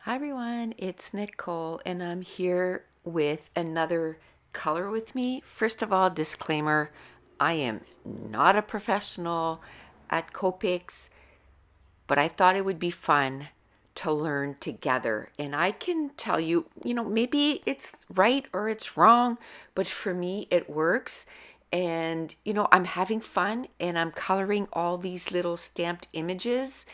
Hi everyone, it's Nicole and I'm here with another color with me. First of all, disclaimer, I am not a professional at Copics, but I thought it would be fun to learn together. And I can tell you, maybe it's right or it's wrong, but for me it works. And, I'm having fun and I'm coloring all these little stamped images,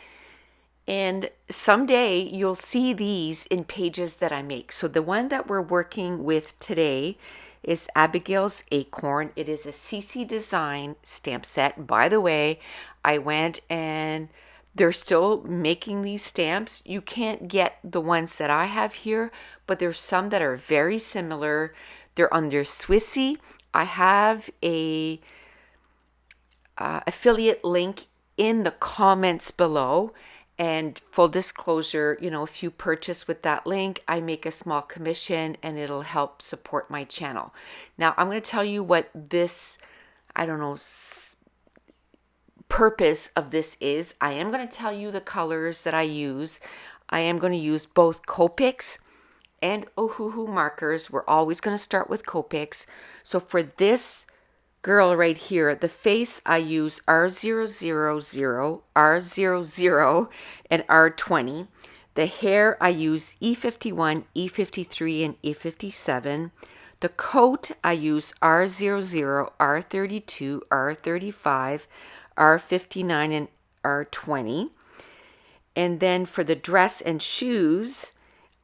and someday you'll see these in pages that I make. So the one that we're working with today is Abigail's Acorn. It is a CC Design stamp set. By the way, I went and they're still making these stamps. You can't get the ones that I have here, but there's some that are very similar. They're under Swissy. I have a affiliate link in the comments below. And full disclosure, if you purchase with that link, I make a small commission and it'll help support my channel. Now, I'm going to tell you what this, I don't know, purpose of this is. I am going to tell you the colors that I use. I am going to use both Copics and Ohuhu markers. We're always going to start with Copics. So for this girl right here, the face I use R000, R00, and R20. The hair I use E51, E53, and E57. The coat I use R00, R32, R35, R59, and R20. And then for the dress and shoes,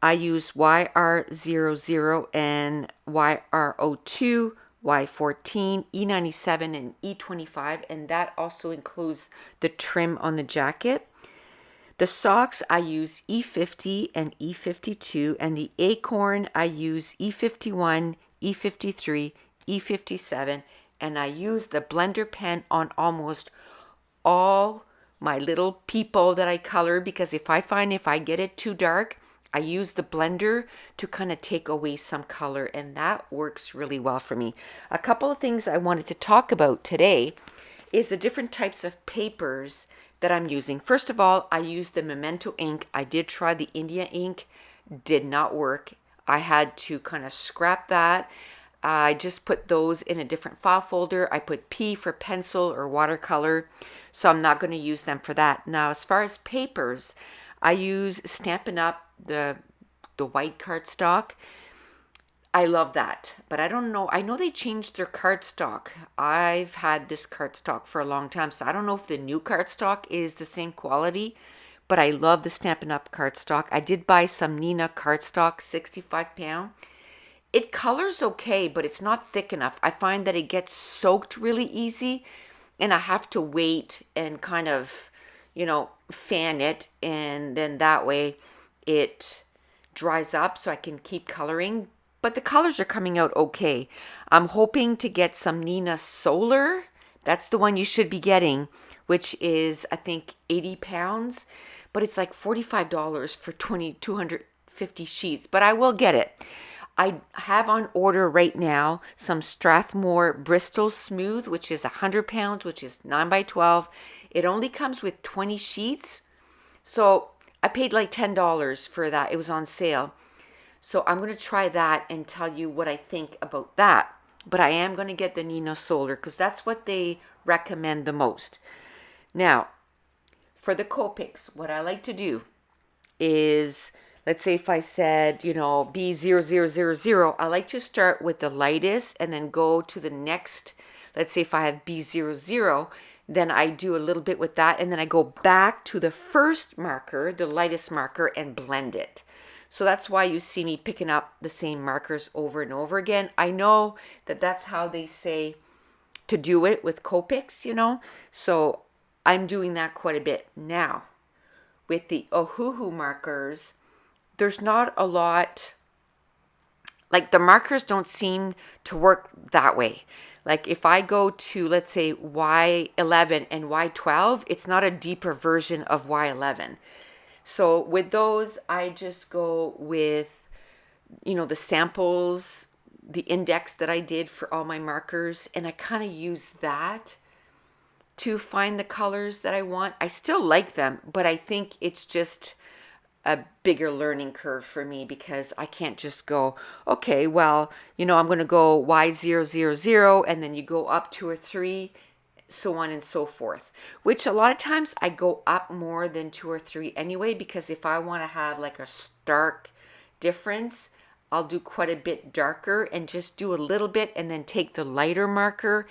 I use YR00 and YR02, Y14, E97, and E25, and that also includes the trim on the jacket. The socks I use E50 and E52, and the Acorn I use E51, E53, E57, and I use the blender pen on almost all my little people that I color, because if I get it too dark, I use the blender to kind of take away some color, and that works really well for me. A couple of things I wanted to talk about today is the different types of papers that I'm using. First of all, I use the Memento ink. I did try the India ink, did not work. I had to kind of scrap that. I just put those in a different file folder. I put P for pencil or watercolor, so I'm not going to use them for that. Now, as far as papers, I use Stampin' Up, the white cardstock. I love that, but I don't know. I know they changed their cardstock. I've had this cardstock for a long time, so I don't know if the new cardstock is the same quality, but I love the Stampin' Up cardstock. I did buy some Nina cardstock, 65 pound. It colors okay, but it's not thick enough. I find that it gets soaked really easy, and I have to wait and kind of, fan it, and then that way it dries up so I can keep coloring. But the colors are coming out okay. I'm hoping to get some Nina Solar. That's the one you should be getting, which is, I think, 80 pounds, but it's like $45 for 250 sheets, but I will get it. I have on order right now some Strathmore Bristol Smooth, which is 100 pounds, which is 9 by 12. It only comes with 20 sheets. So I paid like $10 for that. It was on sale. So I'm going to try that and tell you what I think about that. But I am going to get the Nina Solar because that's what they recommend the most. Now, for the Copics, what I like to do is, let's say if I said, B0000, I like to start with the lightest and then go to the next. Let's say if I have B00, then I do a little bit with that, and then I go back to the first marker, the lightest marker, and blend it. So that's why you see me picking up the same markers over and over again. I know that that's how they say to do it with Copics, so I'm doing that quite a bit. Now, with the Ohuhu markers, there's not a lot, like the markers don't seem to work that way. Like if I go to, let's say, Y11 and Y12, it's not a deeper version of Y11. So with those, I just go with, the samples, the index that I did for all my markers, and I kind of use that to find the colors that I want. I still like them, but I think it's just a bigger learning curve for me, because I can't just go, okay, well, you know, I'm going to go Y000, and then you go up 2 or 3, so on and so forth, which a lot of times I go up more than 2 or 3 anyway, because if I want to have like a stark difference, I'll do quite a bit darker and just do a little bit, and then take the lighter marker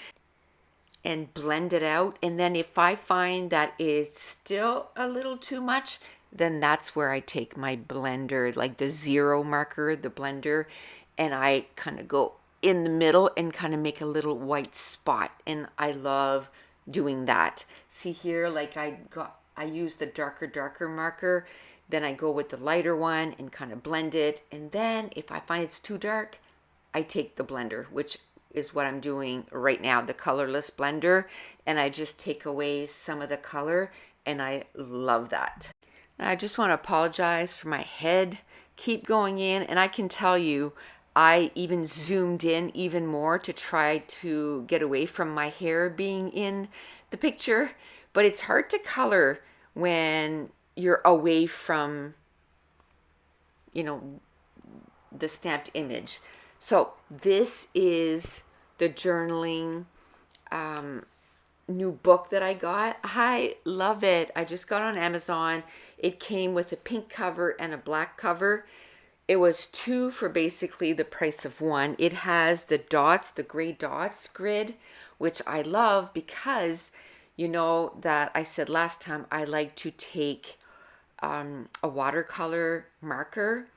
and blend it out. And then if I find that it's still a little too much, then that's where I take my blender, like the 0 marker, the blender, and I kind of go in the middle and kind of make a little white spot. And I love doing that. See here, like I use the darker marker, then I go with the lighter one and kind of blend it. And then if I find it's too dark, I take the blender, which is what I'm doing right now, the colorless blender, and I just take away some of the color, and I love that. And I just want to apologize for my head keep going in, and I can tell you I even zoomed in even more to try to get away from my hair being in the picture, but it's hard to color when you're away from, you know, the stamped image. So this is the journaling new book that I got. I love it. I just got on Amazon. It came with a pink cover and a black cover. It was 2 for basically the price of 1. It has the dots, the gray dots grid, which I love because, you know, that I said last time I like to take a watercolor marker,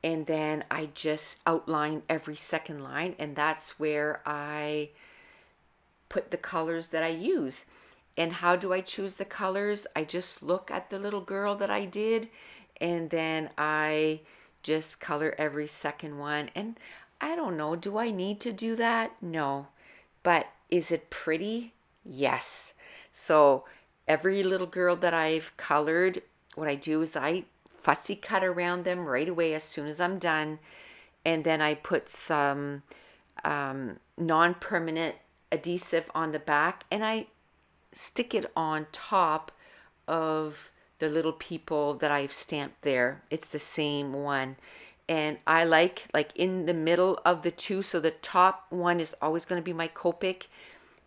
and then I just outline every second line, and that's where I put the colors that I use. And how do I choose the colors? I just look at the little girl that I did, and then I just color every second one. And I don't know, do I need to do that? No. But is it pretty? Yes. So every little girl that I've colored, what I do is I fussy cut around them right away as soon as I'm done, and then I put some non-permanent adhesive on the back, and I stick it on top of the little people that I've stamped there. It's the same one, and I like in the middle of the 2, so the top one is always going to be my Copic,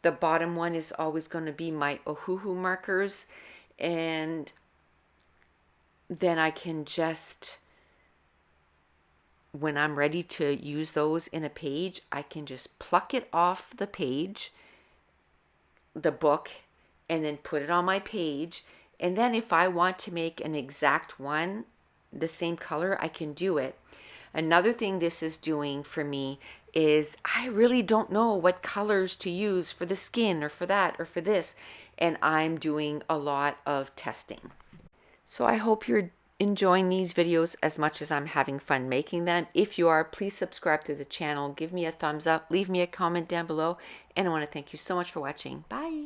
the bottom one is always going to be my Ohuhu markers, and then I can just, when I'm ready to use those in a page, I can just pluck it off the page, the book, and then put it on my page. And then if I want to make an exact one, the same color, I can do it. Another thing this is doing for me is I really don't know what colors to use for the skin or for that or for this. And I'm doing a lot of testing. So I hope you're enjoying these videos as much as I'm having fun making them. If you are, please subscribe to the channel, give me a thumbs up, leave me a comment down below, and I want to thank you so much for watching. Bye!